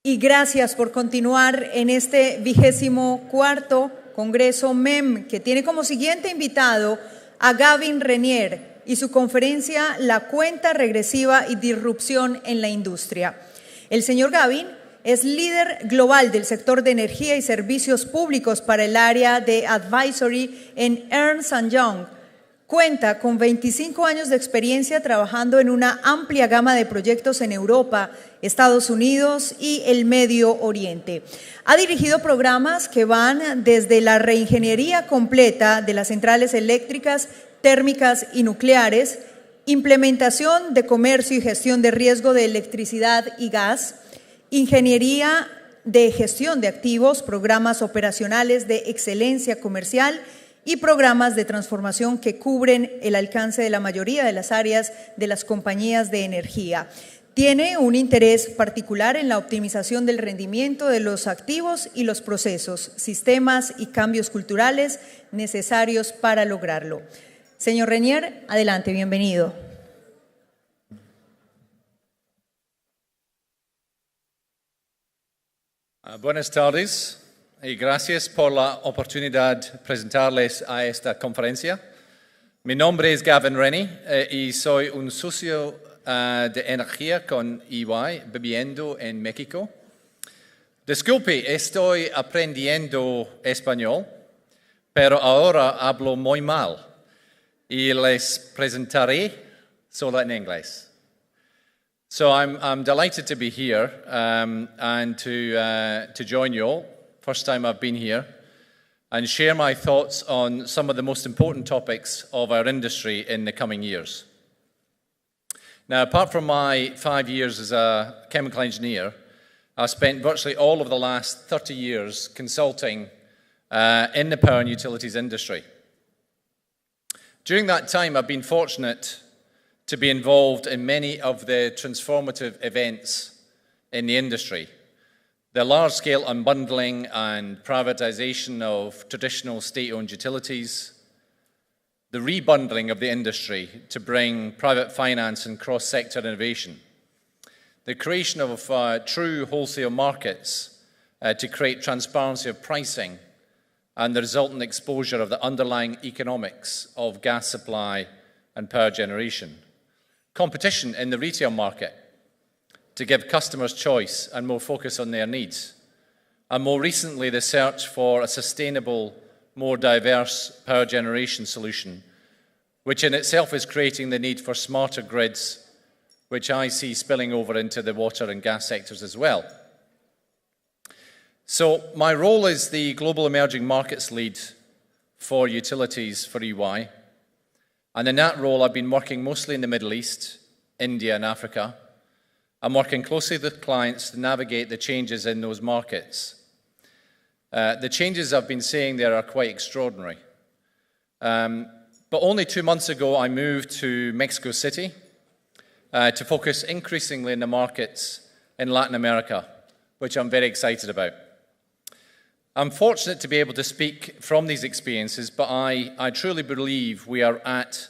y gracias por continuar en este 24º Congreso MEM, que tiene como siguiente invitado a Garvin Rennier y su conferencia La cuenta regresiva y disrupción en la industria. El señor Garvin es líder global del sector de energía y servicios públicos para el área de advisory en Ernst & Young. Cuenta con 25 años de experiencia trabajando en una amplia gama de proyectos en Europa, Estados Unidos y el Medio Oriente. Ha dirigido programas que van desde la reingeniería completa de las centrales eléctricas, térmicas y nucleares, implementación de comercio y gestión de riesgo de electricidad y gas, ingeniería de gestión de activos, programas operacionales de excelencia comercial y programas de transformación que cubren el alcance de la mayoría de las áreas de las compañías de energía. Tiene un interés particular en la optimización del rendimiento de los activos y los procesos, sistemas y cambios culturales necesarios para lograrlo. Señor Rennier, adelante, bienvenido. Buenas tardes y gracias por la oportunidad de presentarles a esta conferencia. Mi nombre es Garvin Rennier y soy un socio de energía con EY viviendo en México. Disculpe, estoy aprendiendo español, pero ahora hablo muy mal y les presentaré solo en inglés. So I'm delighted to be here and to join you all. First time I've been here, and share my thoughts on some of the most important topics of our industry in the coming years. Now, apart from my 5 years as a chemical engineer, I've spent virtually all of the last 30 years consulting in the power and utilities industry. During that time, I've been fortunate to be involved in many of the transformative events in the industry. The large-scale unbundling and privatization of traditional state-owned utilities, the rebundling of the industry to bring private finance and cross-sector innovation, the creation of true wholesale markets to create transparency of pricing, and the resultant exposure of the underlying economics of gas supply and power generation. Competition in the retail market to give customers choice and more focus on their needs. And more recently, the search for a sustainable, more diverse power generation solution, which in itself is creating the need for smarter grids, which I see spilling over into the water and gas sectors as well. So my role is the Global Emerging Markets Lead for Utilities for EY. And in that role, I've been working mostly in the Middle East, India and Africa. I'm working closely with clients to navigate the changes in those markets. The changes I've been seeing there are quite extraordinary. But only 2 months ago, I moved to Mexico City to focus increasingly in the markets in Latin America, which I'm very excited about. I'm fortunate to be able to speak from these experiences, but I truly believe we are at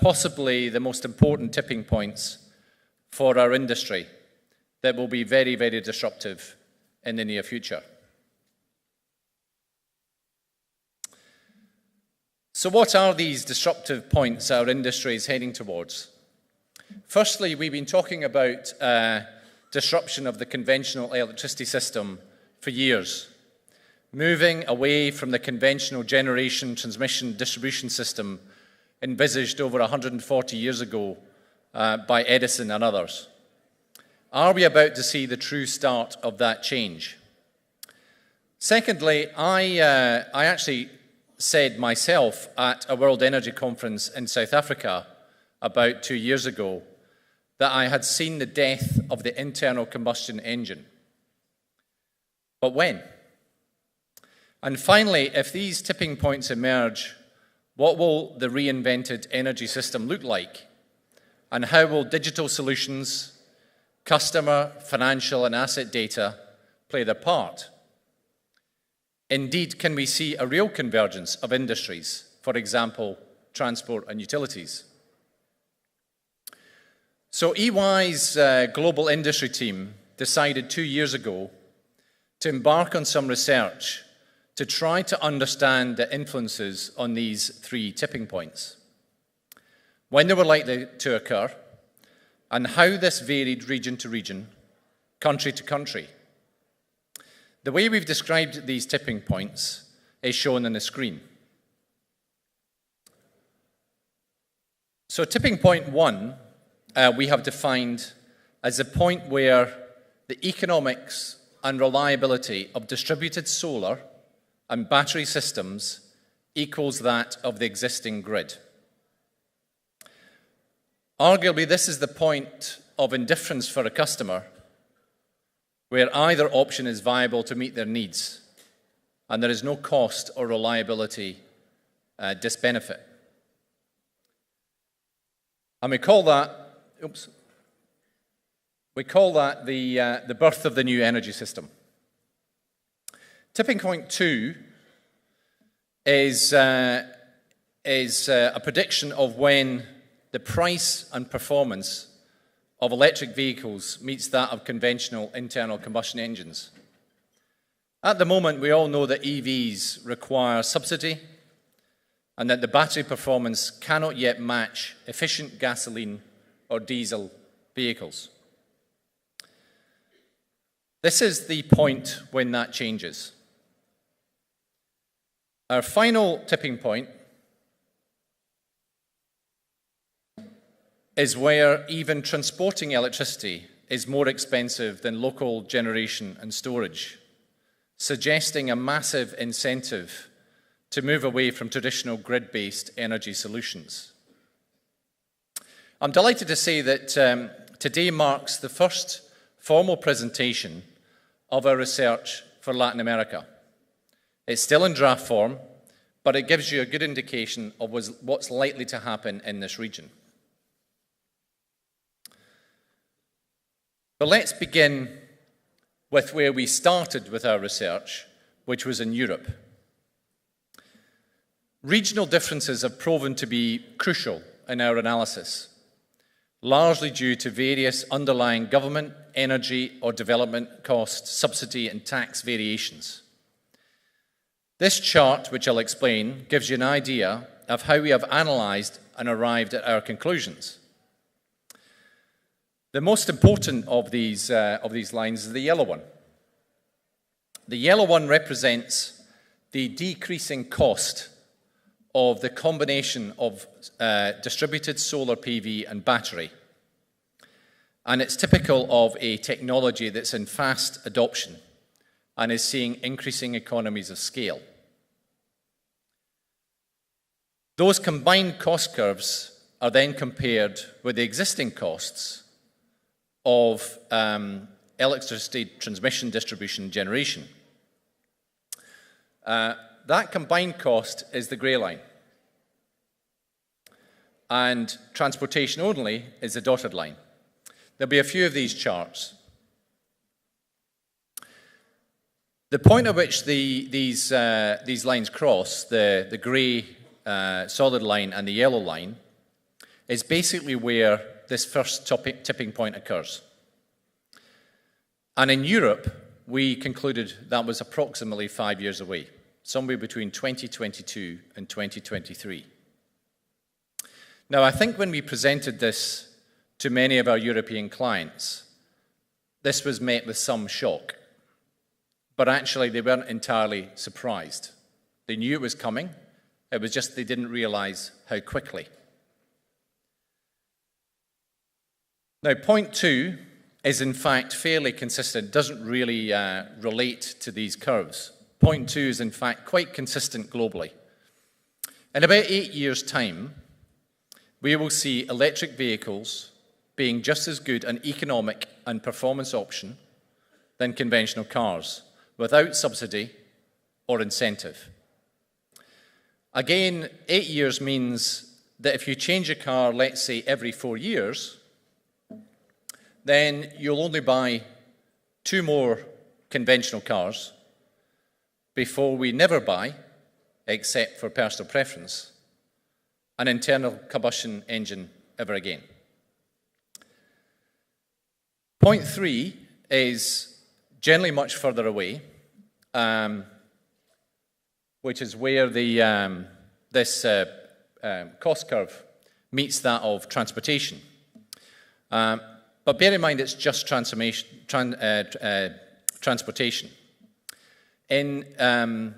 possibly the most important tipping points for our industry that will be very, very disruptive in the near future. So what are these disruptive points our industry is heading towards? Firstly, we've been talking about disruption of the conventional electricity system for years, moving away from the conventional generation, transmission, distribution system envisaged over 140 years ago by Edison and others. Are we about to see the true start of that change? Secondly, I actually said myself at a World Energy Conference in South Africa about 2 years ago that I had seen the death of the internal combustion engine. But when? And finally, if these tipping points emerge, what will the reinvented energy system look like? And how will digital solutions, customer, financial, and asset data play their part? Indeed, can we see a real convergence of industries, for example, transport and utilities? So EY's global industry team decided 2 years ago to embark on some research to try to understand the influences on these 3 tipping points, when they were likely to occur, and how this varied region to region, country to country. The way we've described these tipping points is shown on the screen. So tipping point 1, we have defined as a point where the economics and reliability of distributed solar and battery systems equals that of the existing grid. Arguably, this is the point of indifference for a customer, where either option is viable to meet their needs, and there is no cost or reliability disbenefit. And we call that the birth of the new energy system. Tipping point 2 is a prediction of when the price and performance of electric vehicles meets that of conventional internal combustion engines. At the moment, we all know that EVs require subsidy and that the battery performance cannot yet match efficient gasoline or diesel vehicles. This is the point when that changes. Our final tipping point is where even transporting electricity is more expensive than local generation and storage, suggesting a massive incentive to move away from traditional grid-based energy solutions. I'm delighted to say that today marks the first formal presentation of our research for Latin America. It's still in draft form, but it gives you a good indication of what's likely to happen in this region. But let's begin with where we started with our research, which was in Europe. Regional differences have proven to be crucial in our analysis, largely due to various underlying government, energy, or development cost, subsidy, and tax variations. This chart, which I'll explain, gives you an idea of how we have analysed and arrived at our conclusions. The most important of these lines is the yellow one. The yellow one represents the decreasing cost of the combination of distributed solar PV and battery. And it's typical of a technology that's in fast adoption and is seeing increasing economies of scale. Those combined cost curves are then compared with the existing costs of electricity transmission, distribution, generation. That combined cost is the grey line, and transportation only is the dotted line. There'll be a few of these charts. The point at which these lines cross, the grey solid line and the yellow line, is basically where this first tipping point occurs. And in Europe, we concluded that was approximately 5 years away, somewhere between 2022 and 2023. Now, I think when we presented this to many of our European clients, this was met with some shock. But actually, they weren't entirely surprised. They knew it was coming. It was just they didn't realize how quickly. Now, point 2 is in fact fairly consistent, doesn't really relate to these curves. Point 2 is in fact quite consistent globally. In about 8 years' time, we will see electric vehicles being just as good an economic and performance option than conventional cars, without subsidy or incentive. Again, 8 years means that if you change a car, let's say every 4 years, then you'll only buy 2 more conventional cars before we never buy, except for personal preference, an internal combustion engine ever again. Point 3 is generally much further away, which is where this cost curve meets that of transportation. But bear in mind it's just transportation. In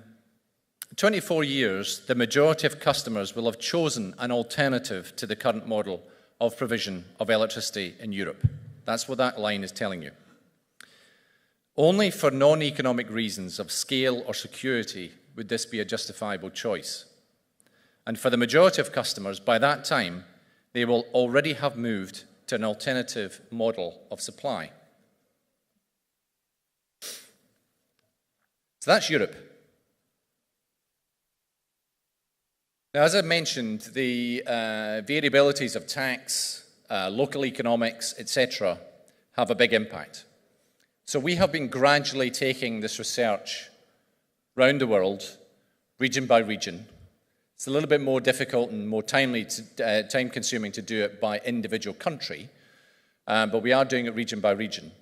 24 years, the majority of customers will have chosen an alternative to the current model of provision of electricity in Europe. That's what that line is telling you. Only for non-economic reasons of scale or security would this be a justifiable choice. And for the majority of customers, by that time, they will already have moved to an alternative model of supply. So that's Europe. Now, as I mentioned, the variabilities of tax, local economics, etc., have a big impact. So we have been gradually taking this research around the world, region by region. It's a little bit more difficult and more time-consuming to do it by individual country, but we are doing it region by region.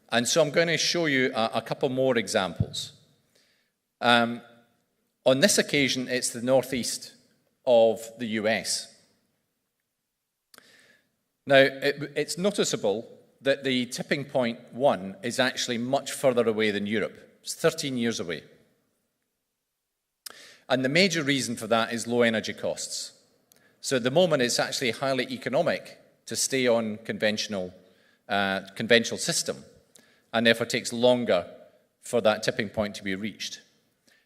And so I'm going to show you a couple more examples. On this occasion, it's the northeast of the US. Now, it's noticeable that the tipping point 1 is actually much further away than Europe. It's 13 years away. And the major reason for that is low energy costs. So at the moment, it's actually highly economic to stay on conventional system, and therefore takes longer for that tipping point to be reached.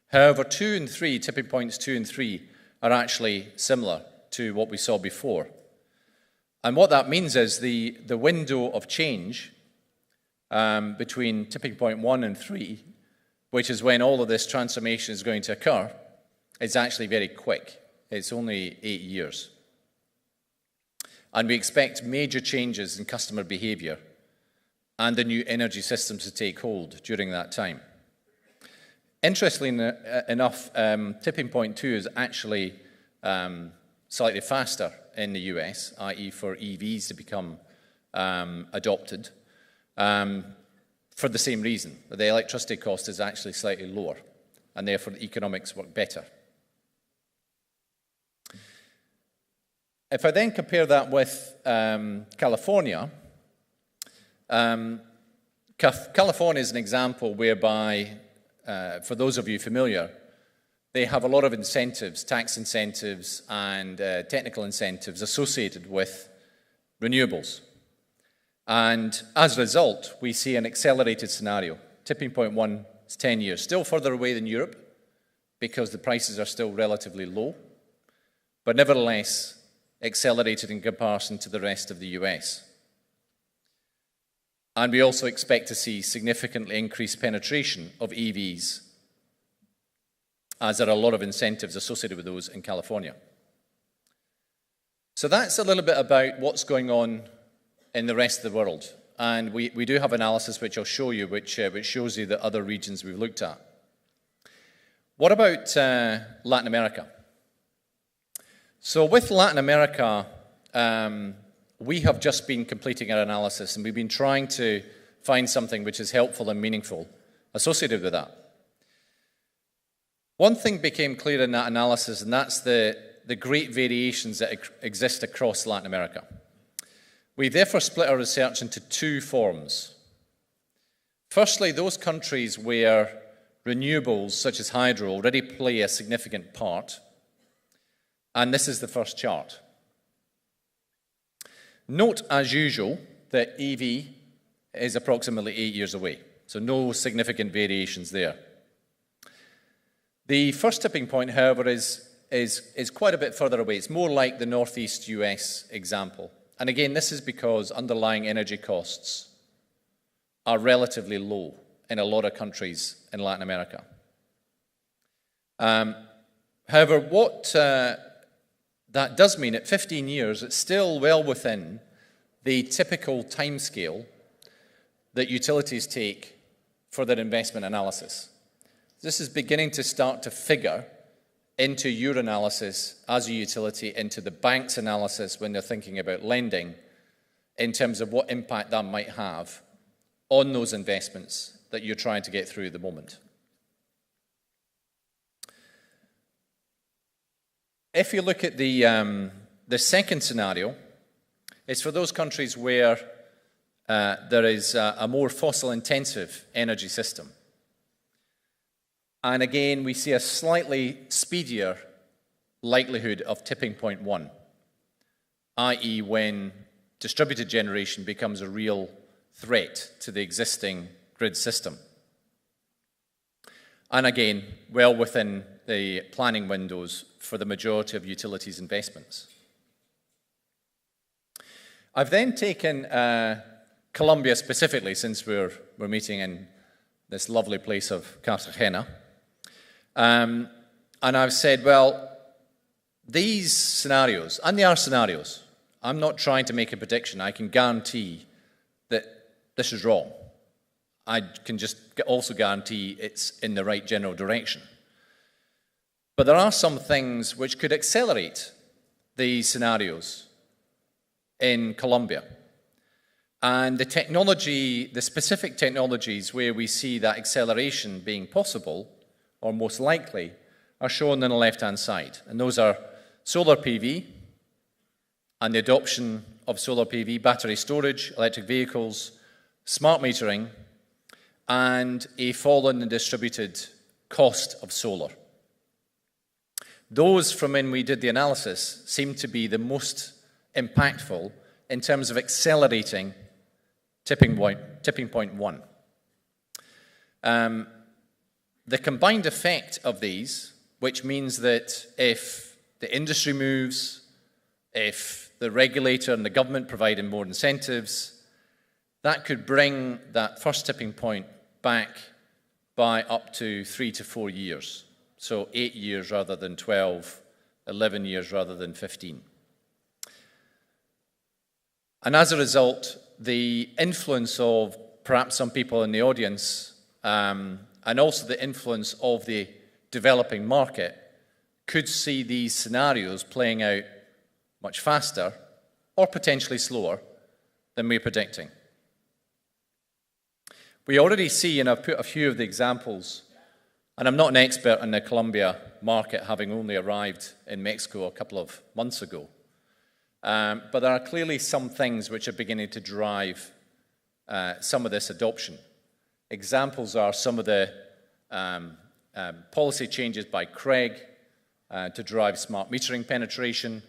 However, tipping points 2 and 3, are actually similar to what we saw before. And what that means is the window of change between tipping point 1 and 3, which is when all of this transformation is going to occur, is actually very quick. It's only 8 years. And we expect major changes in customer behavior and the new energy systems to take hold during that time. Interestingly enough, tipping point 2 is actually slightly faster in the US, i.e. for EVs to become adopted, for the same reason. The electricity cost is actually slightly lower, and therefore the economics work better. If I then compare that with California, California is an example whereby, for those of you familiar, they have a lot of incentives, tax incentives and technical incentives associated with renewables. And as a result, we see an accelerated scenario. Tipping point 1 is 10 years, still further away than Europe because the prices are still relatively low, but nevertheless accelerated in comparison to the rest of the US. And we also expect to see significantly increased penetration of EVs, as there are a lot of incentives associated with those in California. So that's a little bit about what's going on in the rest of the world. And we do have analysis which I'll show you, which shows you the other regions we've looked at. What about Latin America? So with Latin America, we have just been completing our analysis, and we've been trying to find something which is helpful and meaningful associated with that. One thing became clear in that analysis, and that's the great variations that exist across Latin America. We therefore split our research into two forms. Firstly, those countries where renewables, such as hydro, already play a significant part, and this is the first chart. Note, as usual, that EV is approximately 8 years away, so no significant variations there. The first tipping point, however, is quite a bit further away. It's more like the Northeast US example. And again, this is because underlying energy costs are relatively low in a lot of countries in Latin America. However, what that does mean, at 15 years, it's still well within the typical timescale that utilities take for their investment analysis. This is beginning to start to figure into your analysis as a utility, into the bank's analysis when they're thinking about lending, in terms of what impact that might have on those investments that you're trying to get through at the moment. If you look at the second scenario, it's for those countries where there is a more fossil-intensive energy system. And again, we see a slightly speedier likelihood of tipping point 1, i.e. when distributed generation becomes a real threat to the existing grid system. And again, well within the planning windows for the majority of utilities investments. I've then taken Colombia specifically, since we're meeting in this lovely place of Cartagena. And I've said, well, these scenarios, and they are scenarios, I'm not trying to make a prediction. I can guarantee that this is wrong. I can just also guarantee it's in the right general direction. But there are some things which could accelerate these scenarios in Colombia. And the technology, the specific technologies where we see that acceleration being possible, or most likely, are shown on the left-hand side. And those are solar PV and the adoption of solar PV, battery storage, electric vehicles, smart metering, and a fall in the distributed cost of solar. Those from when we did the analysis seem to be the most impactful in terms of accelerating tipping point 1. The combined effect of these, which means that if the industry moves, if the regulator and the government providing more incentives, that could bring that first tipping point back by up to 3 to 4 years. So 8 years rather than 12, 11 years rather than 15. And as a result, the influence of perhaps some people in the audience and also the influence of the developing market could see these scenarios playing out much faster or potentially slower than we're predicting. We already see, and I've put a few of the examples, and I'm not an expert in the Colombia market, having only arrived in Mexico a couple of months ago, but there are clearly some things which are beginning to drive some of this adoption. Examples are some of the policy changes by Craig to drive smart metering penetration,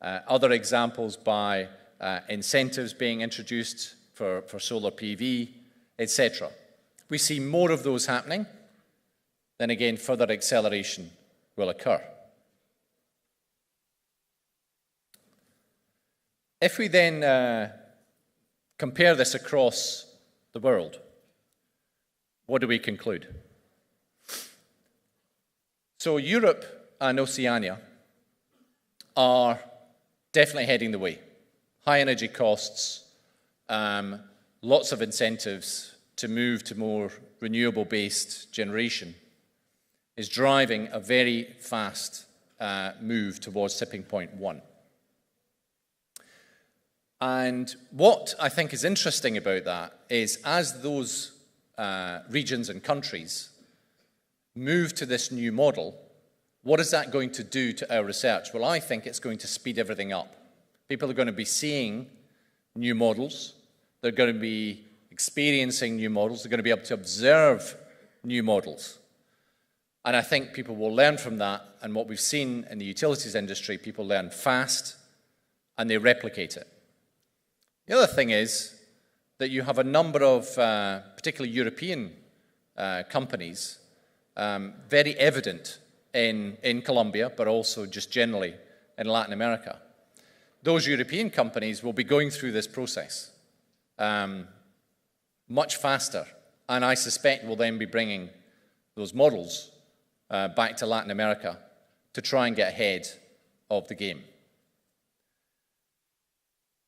other examples by incentives being introduced for solar PV, etc. We see more of those happening, then again further acceleration will occur. If we then compare this across the world, what do we conclude? So Europe and Oceania are definitely heading the way. High energy costs, lots of incentives to move to more renewable-based generation is driving a very fast move towards tipping point 1. And what I think is interesting about that is as those regions and countries move to this new model, what is that going to do to our research? Well, I think it's going to speed everything up. People are going to be seeing new models. They're going to be experiencing new models. They're going to be able to observe new models. And I think people will learn from that. And what we've seen in the utilities industry, people learn fast and they replicate it. The other thing is that you have a number of, particularly European companies, very evident in Colombia, but also just generally in Latin America. Those European companies will be going through this process much faster, and I suspect will then be bringing those models back to Latin America to try and get ahead of the game.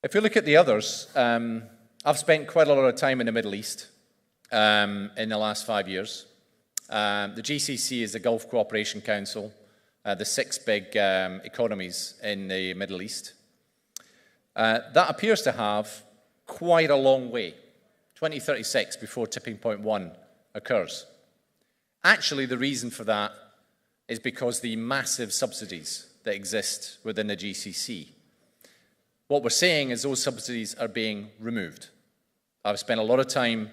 If you look at the others, I've spent quite a lot of time in the Middle East in the last 5 years. The GCC is the Gulf Cooperation Council, the 6 big economies in the Middle East. That appears to have quite a long way 2036 before tipping point 1 occurs. Actually, the reason for that is because the massive subsidies that exist within the GCC. What we're saying is those subsidies are being removed. I've spent a lot of time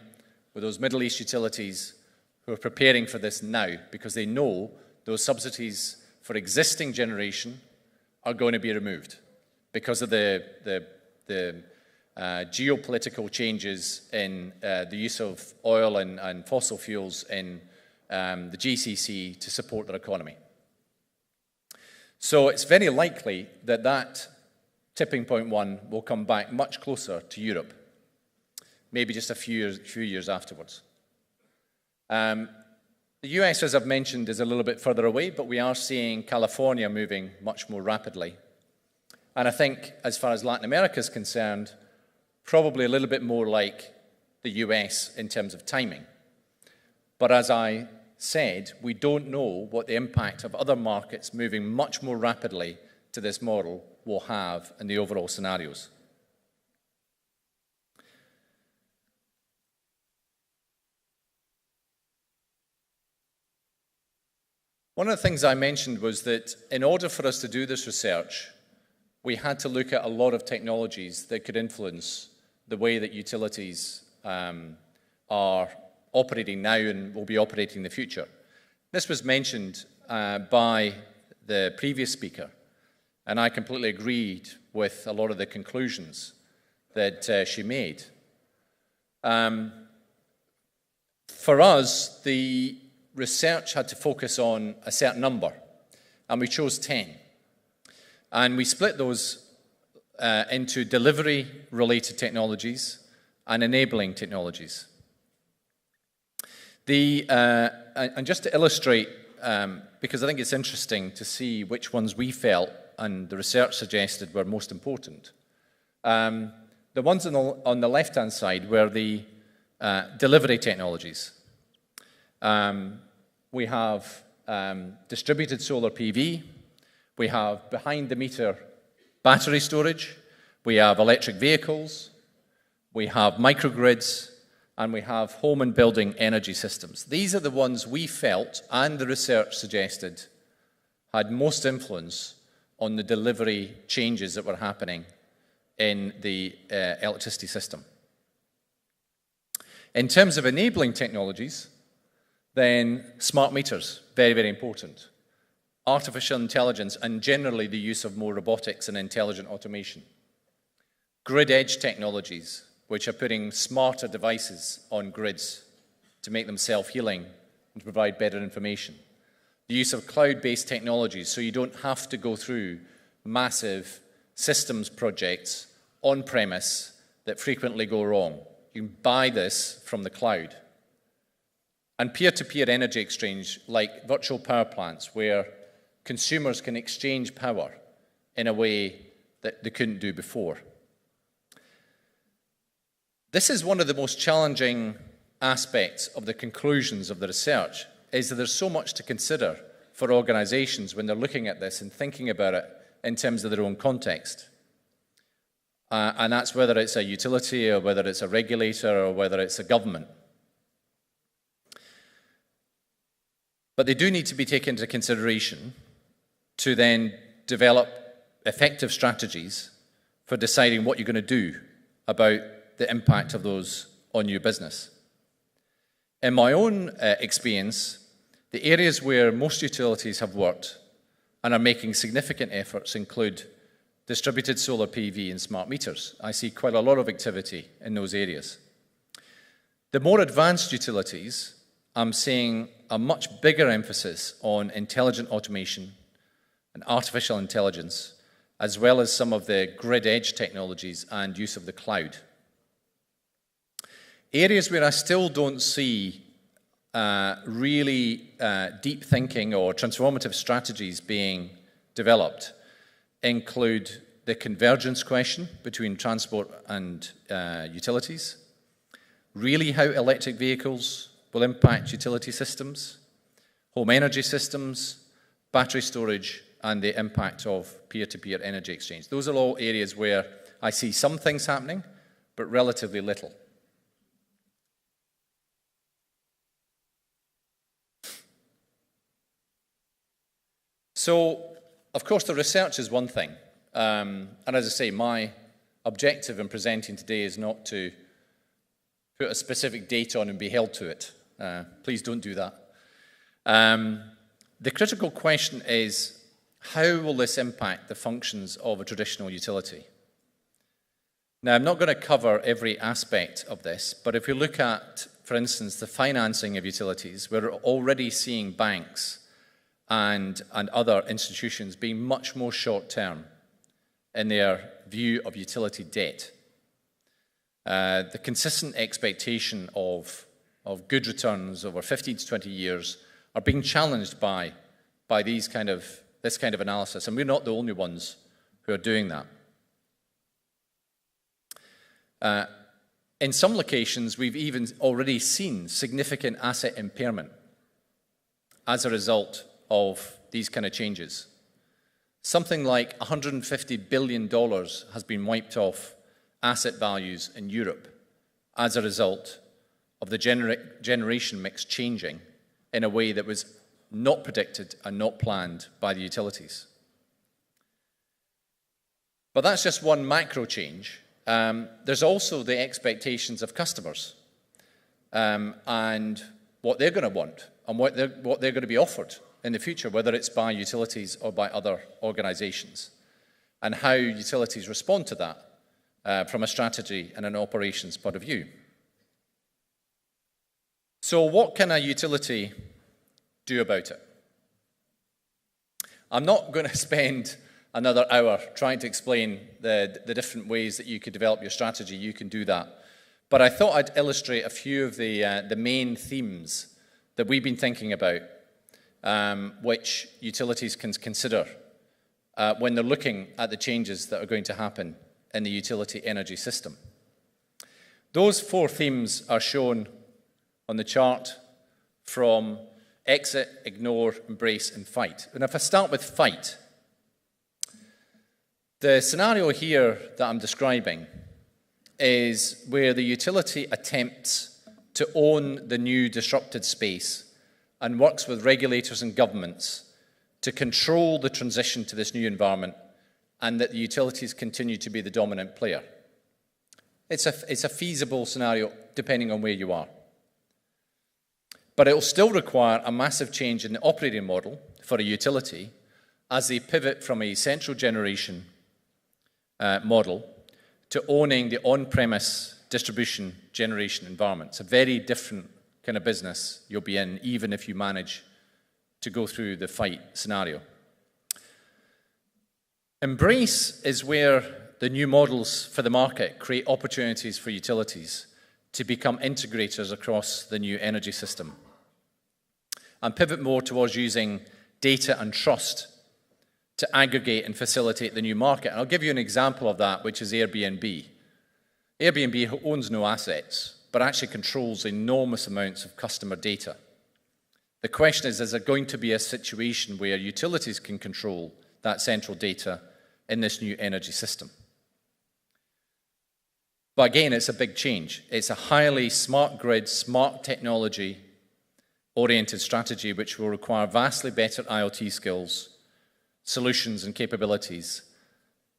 with those Middle East utilities who are preparing for this now because they know those subsidies for existing generation are going to be removed because of the geopolitical changes in the use of oil and fossil fuels in the GCC to support their economy. So it's very likely that that tipping point 1 will come back much closer to Europe, maybe just a few years afterwards. The US, as I've mentioned, is a little bit further away, but we are seeing California moving much more rapidly. And I think, as far as Latin America is concerned, probably a little bit more like the US in terms of timing. But as I said, we don't know what the impact of other markets moving much more rapidly to this model will have in the overall scenarios. One of the things I mentioned was that in order for us to do this research, we had to look at a lot of technologies that could influence the way that utilities are operating now and will be operating in the future. This was mentioned by the previous speaker, and I completely agreed with a lot of the conclusions that she made. For us, the research had to focus on a certain number, and we chose 10. And we split those into delivery-related technologies and enabling technologies. And just to illustrate, because I think it's interesting to see which ones we felt and the research suggested were most important. The ones on the left-hand side were the delivery technologies. We have distributed solar PV, we have behind-the-meter battery storage, we have electric vehicles, we have microgrids, and we have home and building energy systems. These are the ones we felt, and the research suggested, had most influence on the delivery changes that were happening in the electricity system. In terms of enabling technologies, then smart meters, very, very important. Artificial intelligence, and generally the use of more robotics and intelligent automation. Grid edge technologies, which are putting smarter devices on grids to make them self-healing and to provide better information. The use of cloud-based technologies, so you don't have to go through massive systems projects on-premise that frequently go wrong. You can buy this from the cloud. And peer-to-peer energy exchange, like virtual power plants, where consumers can exchange power in a way that they couldn't do before. This is one of the most challenging aspects of the conclusions of the research, is that there's so much to consider for organizations when they're looking at this and thinking about it in terms of their own context. And that's whether it's a utility or whether it's a regulator or whether it's a government. But they do need to be taken into consideration to then develop effective strategies for deciding what you're going to do about the impact of those on your business. In my own experience, the areas where most utilities have worked and are making significant efforts include distributed solar PV and smart meters. I see quite a lot of activity in those areas. The more advanced utilities, I'm seeing a much bigger emphasis on intelligent automation and artificial intelligence, as well as some of the grid edge technologies and use of the cloud. Areas where I still don't see really deep thinking or transformative strategies being developed include the convergence question between transport and utilities, really how electric vehicles will impact utility systems, home energy systems, battery storage, and the impact of peer-to-peer energy exchange. Those are all areas where I see some things happening, but relatively little. So, of course, the research is one thing. And as I say, my objective in presenting today is not to put a specific date on and be held to it. Please don't do that. The critical question is, how will this impact the functions of a traditional utility? Now, I'm not going to cover every aspect of this, but if you look at, for instance, the financing of utilities, we're already seeing banks and other institutions being much more short-term in their view of utility debt. The consistent expectation of good returns over 15 to 20 years are being challenged by this kind of analysis, and we're not the only ones who are doing that. In some locations, we've even already seen significant asset impairment as a result of these kind of changes. Something like $150 billion has been wiped off asset values in Europe as a result of the generation mix changing in a way that was not predicted and not planned by the utilities. But that's just one macro change. There's also the expectations of customers and what they're going to want and what they're going to be offered in the future, whether it's by utilities or by other organizations, and how utilities respond to that from a strategy and an operations point of view. So what can a utility do about it? I'm not going to spend another hour trying to explain the different ways that you could develop your strategy. You can do that. But I thought I'd illustrate a few of the main themes that we've been thinking about, which utilities can consider when they're looking at the changes that are going to happen in the utility energy system. Those 4 themes are shown on the chart from exit, ignore, embrace, and fight. And if I start with fight, the scenario here that I'm describing is where the utility attempts to own the new disrupted space and works with regulators and governments to control the transition to this new environment, and that the utilities continue to be the dominant player. It's a feasible scenario depending on where you are. But it will still require a massive change in the operating model for a utility as they pivot from a central generation model to owning the on-premise distribution generation environment. It's a very different kind of business you'll be in, even if you manage to go through the fight scenario. Embrace is where the new models for the market create opportunities for utilities to become integrators across the new energy system and pivot more towards using data and trust to aggregate and facilitate the new market. And I'll give you an example of that, which is Airbnb. Airbnb owns no assets, but actually controls enormous amounts of customer data. The question is there going to be a situation where utilities can control that central data in this new energy system? But again, it's a big change. It's a highly smart grid, smart technology-oriented strategy which will require vastly better IoT skills, solutions and capabilities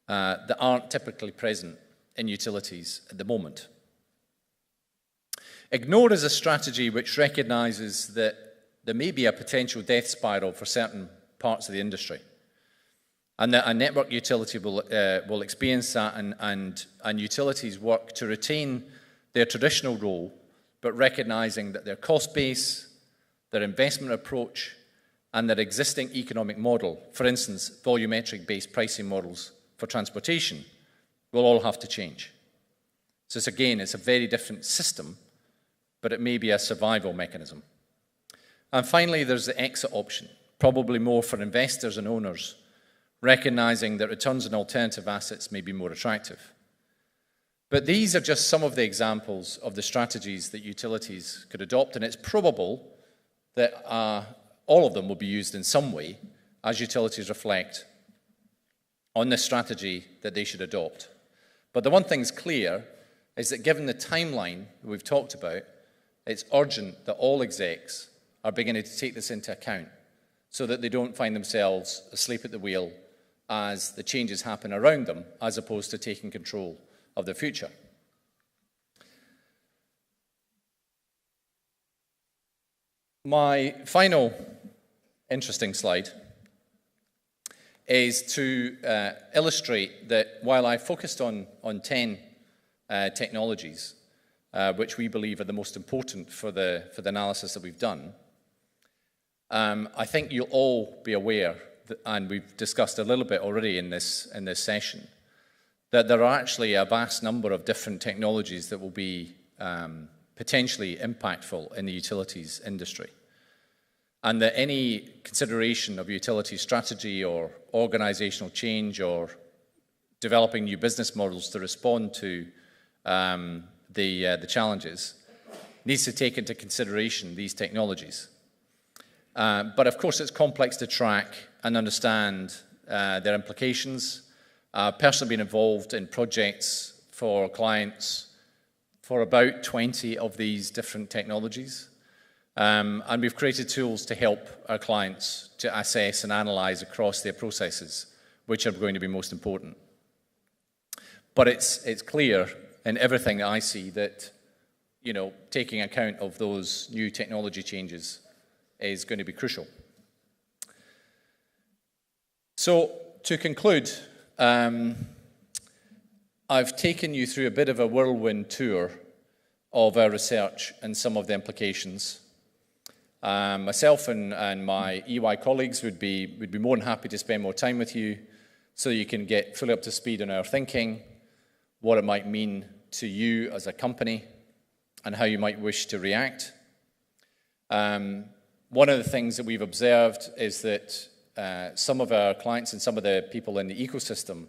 that aren't typically present in utilities at the moment. Ignore is a strategy which recognizes that there may be a potential death spiral for certain parts of the industry, and that a network utility will experience that, and utilities work to retain their traditional role, but recognizing that their cost base, their investment approach, and their existing economic model, for instance, volumetric-based pricing models for transportation, will all have to change. So it's a very different system, but it may be a survival mechanism. And finally, there's the exit option, probably more for investors and owners, recognizing that returns on alternative assets may be more attractive. But these are just some of the examples of the strategies that utilities could adopt, and it's probable that all of them will be used in some way as utilities reflect on the strategy that they should adopt. But the one thing's clear is that given the timeline that we've talked about, it's urgent that all execs are beginning to take this into account so that they don't find themselves asleep at the wheel as the changes happen around them, as opposed to taking control of their future. My final interesting slide is to illustrate that while I focused on 10 technologies, which we believe are the most important for the analysis that we've done, I think you'll all be aware, and we've discussed a little bit already in this session, that there are actually a vast number of different technologies that will be potentially impactful in the utilities industry. And that any consideration of utility strategy or organizational change or developing new business models to respond to the challenges needs to take into consideration these technologies. But of course, it's complex to track and understand their implications. I've personally been involved in projects for clients for about 20 of these different technologies. And we've created tools to help our clients to assess and analyze across their processes, which are going to be most important. But it's clear in everything that I see that, taking account of those new technology changes is going to be crucial. So, to conclude, I've taken you through a bit of a whirlwind tour of our research and some of the implications. Myself and my EY colleagues would be more than happy to spend more time with you so you can get fully up to speed on our thinking, what it might mean to you as a company, and how you might wish to react. One of the things that we've observed is that some of our clients and some of the people in the ecosystem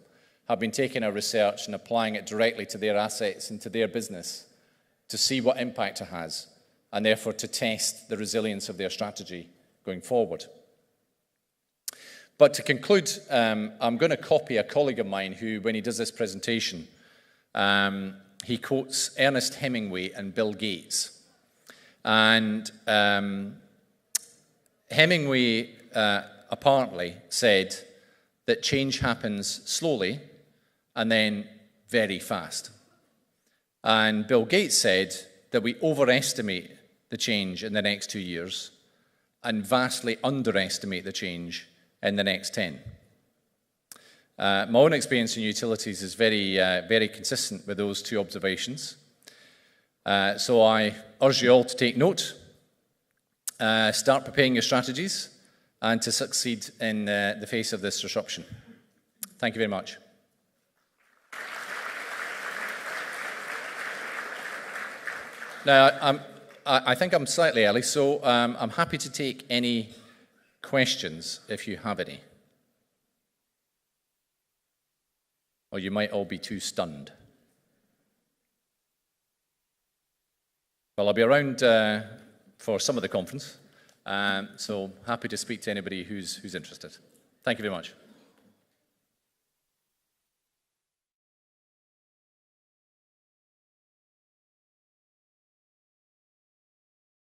have been taking our research and applying it directly to their assets and to their business to see what impact it has, and therefore to test the resilience of their strategy going forward. But to conclude, I'm going to copy a colleague of mine who, when he does this presentation, he quotes Ernest Hemingway and Bill Gates. And Hemingway apparently said that change happens slowly and then very fast. And Bill Gates said that we overestimate the change in the next 2 years and vastly underestimate the change in the next 10. My own experience in utilities is very consistent with those two observations. So I urge you all to take note, start preparing your strategies, and to succeed in the face of this disruption. Thank you very much. Now, I think I'm slightly early, so I'm happy to take any questions if you have any. Or you might all be too stunned. Well, I'll be around for some of the conference, so happy to speak to anybody who's interested. Thank you very much.